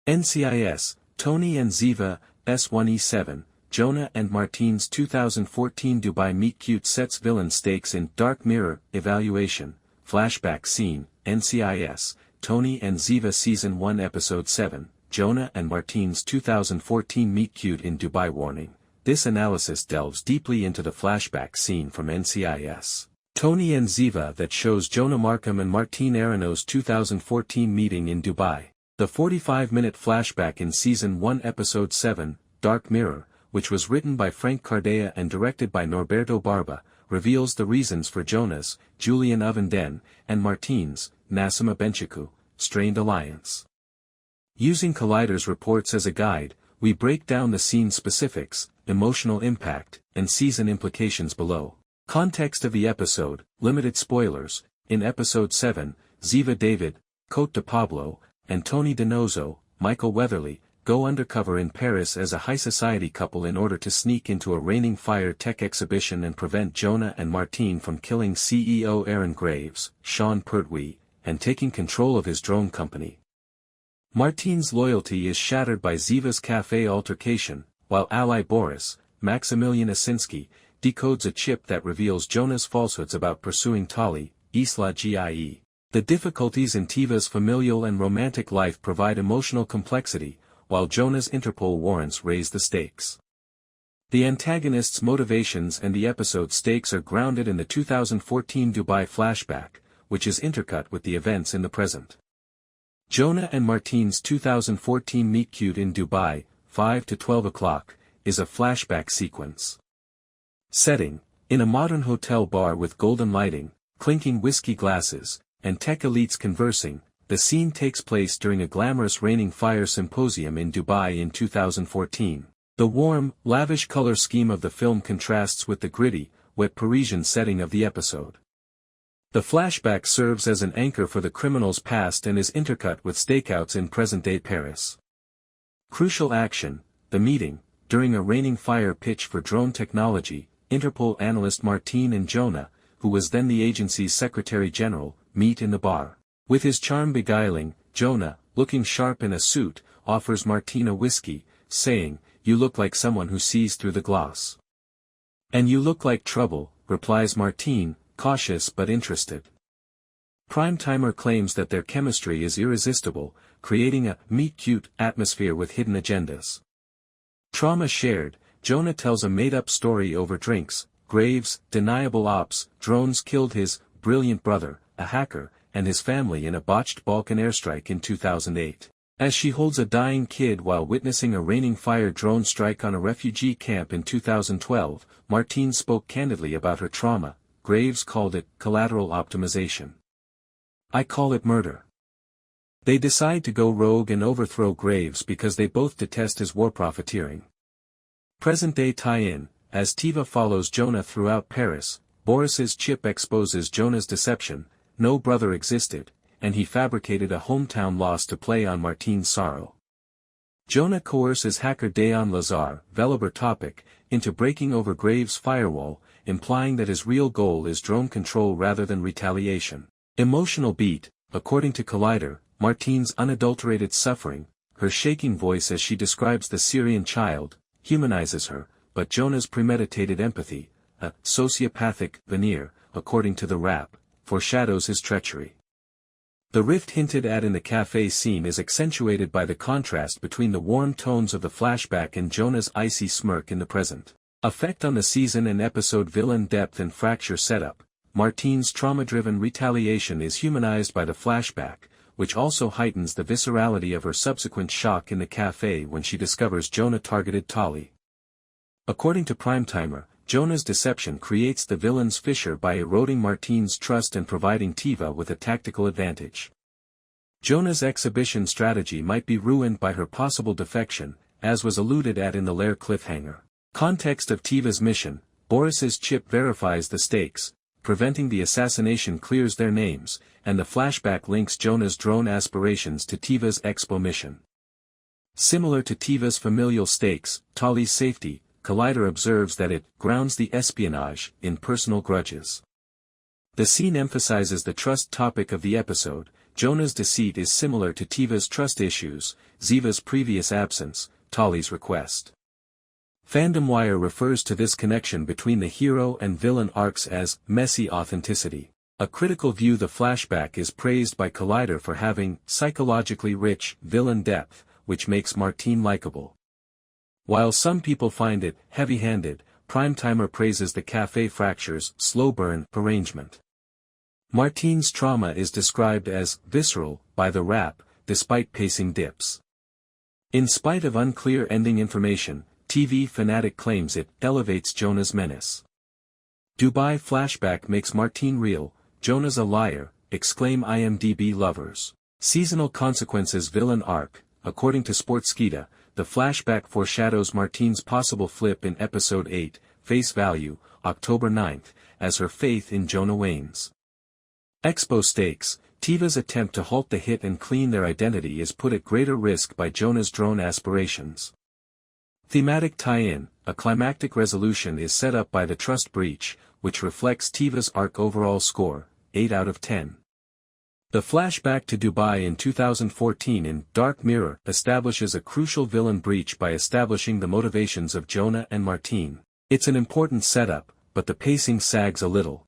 NCIS, Tony and Ziva, S1XE7, Jonah and Martine's 2014 Dubai Meet Cute sets villain stakes in Dark Mirror, Evaluation, Flashback Scene, NCIS, Tony and Ziva Season 1 Episode 7, Jonah and Martine's 2014 Meet Cute in Dubai Warning. This analysis delves deeply into the flashback scene from NCIS, Tony and Ziva that shows Jonah Markham and Martine Arano's 2014 meeting in Dubai. The 45-minute flashback in Season 1 Episode 7, Dark Mirror, which was written by Frank Cardea and directed by Norberto Barba, reveals the reasons for Jonah's, Julian Ovenden, and Martine's, Nassima Benchiku, strained alliance. Using Collider's reports as a guide, we break down the scene specifics, emotional impact, and season implications below. Context of the episode, limited spoilers. In Episode 7, Ziva David, Cote de Pablo, and Tony Donoso, Michael Weatherly, go undercover in Paris as a high society couple in order to sneak into a raining fire tech exhibition and prevent Jonah and Martine from killing CEO Aaron Graves, Sean Pertwee, and taking control of his drone company. Martine's loyalty is shattered by Ziva's café altercation, while ally Boris, Maximilian Asinski, decodes a chip that reveals Jonah's falsehoods about pursuing Tali, Isla Gie. The difficulties in Tiva's familial and romantic life provide emotional complexity, while Jonah's Interpol warrants raise the stakes. The antagonist's motivations and the episode's stakes are grounded in the 2014 Dubai flashback, which is intercut with the events in the present. Jonah and Martine's 2014 meet cute in Dubai, 5 to 12 o'clock, is a flashback sequence. Setting: in a modern hotel bar with golden lighting, clinking whiskey glasses, and tech elites conversing, the scene takes place during a glamorous raining fire symposium in Dubai in 2014. The warm, lavish color scheme of the film contrasts with the gritty, wet Parisian setting of the episode. The flashback serves as an anchor for the criminal's past and is intercut with stakeouts in present-day Paris. Crucial action: the meeting, during a raining fire pitch for drone technology. Interpol analyst Martine and Jonah, who was then the agency's Secretary-General, meet in the bar. With his charm beguiling, Jonah, looking sharp in a suit, offers Martine a whiskey, saying, "You look like someone who sees through the gloss." "And you look like trouble," replies Martine, cautious but interested. Primetimer claims that their chemistry is irresistible, creating a meet-cute atmosphere with hidden agendas. Trauma shared: Jonah tells a made-up story over drinks. Graves, deniable ops: drones killed his brilliant brother, a hacker, and his family in a botched Balkan airstrike in 2008. As she holds a dying kid while witnessing a raining fire drone strike on a refugee camp in 2012, Martine spoke candidly about her trauma. Graves called it collateral optimization. "I call it murder." They decide to go rogue and overthrow Graves because they both detest his war profiteering. Present-day tie-in: as Tiva follows Jonah throughout Paris, Boris's chip exposes Jonah's deception. No brother existed, and he fabricated a hometown loss to play on Martine's sorrow. Jonah coerces hacker Dejan Lazar, Velibor Topic, into breaking over Graves' firewall, implying that his real goal is drone control rather than retaliation. Emotional beat: according to Collider, Martine's unadulterated suffering, her shaking voice as she describes the Syrian child, humanizes her, but Jonah's premeditated empathy, a sociopathic veneer, according to the rap, foreshadows his treachery. The rift hinted at in the café scene is accentuated by the contrast between the warm tones of the flashback and Jonah's icy smirk in the present. Effect on the season and episode: villain depth and fracture setup. Martine's trauma-driven retaliation is humanized by the flashback, which also heightens the viscerality of her subsequent shock in the café when she discovers Jonah targeted Tali. According to Primetimer, Jonah's deception creates the villain's fissure by eroding Martine's trust and providing Tiva with a tactical advantage. Jonah's exhibition strategy might be ruined by her possible defection, as was alluded at in the Lair cliffhanger. Context of Tiva's mission: Boris's chip verifies the stakes, preventing the assassination clears their names, and the flashback links Jonah's drone aspirations to Tiva's Expo mission. Similar to Tiva's familial stakes, Tali's safety, Collider observes that it grounds the espionage in personal grudges. The scene emphasizes the trust topic of the episode. Jonah's deceit is similar to Tiva's trust issues, Ziva's previous absence, Tali's request. FandomWire refers to this connection between the hero and villain arcs as messy authenticity. A critical view. The flashback is praised by Collider for having psychologically rich villain depth, which makes Martine likable. While some people find it heavy-handed, Primetimer praises the café fractures slow burn arrangement. Martine's trauma is described as visceral by the rap, despite pacing dips. In spite of unclear ending information, TV Fanatic claims it elevates Jonah's menace. Dubai flashback makes Martine real, Jonah's a liar, exclaim IMDb lovers. Seasonal consequences villain arc. According to Sportskeeda, the flashback foreshadows Martine's possible flip in episode 8, Face Value, October 9th, as her faith in Jonah wanes. Expo stakes. Tiva's attempt to halt the hit and clean their identity is put at greater risk by Jonah's drone aspirations. Thematic tie-in. A climactic resolution is set up by the trust breach, which reflects Tiva's arc overall score, 8 out of 10. The flashback to Dubai in 2014 in Dark Mirror establishes a crucial villain breach by establishing the motivations of Jonah and Martine. It's an important setup, but the pacing sags a little.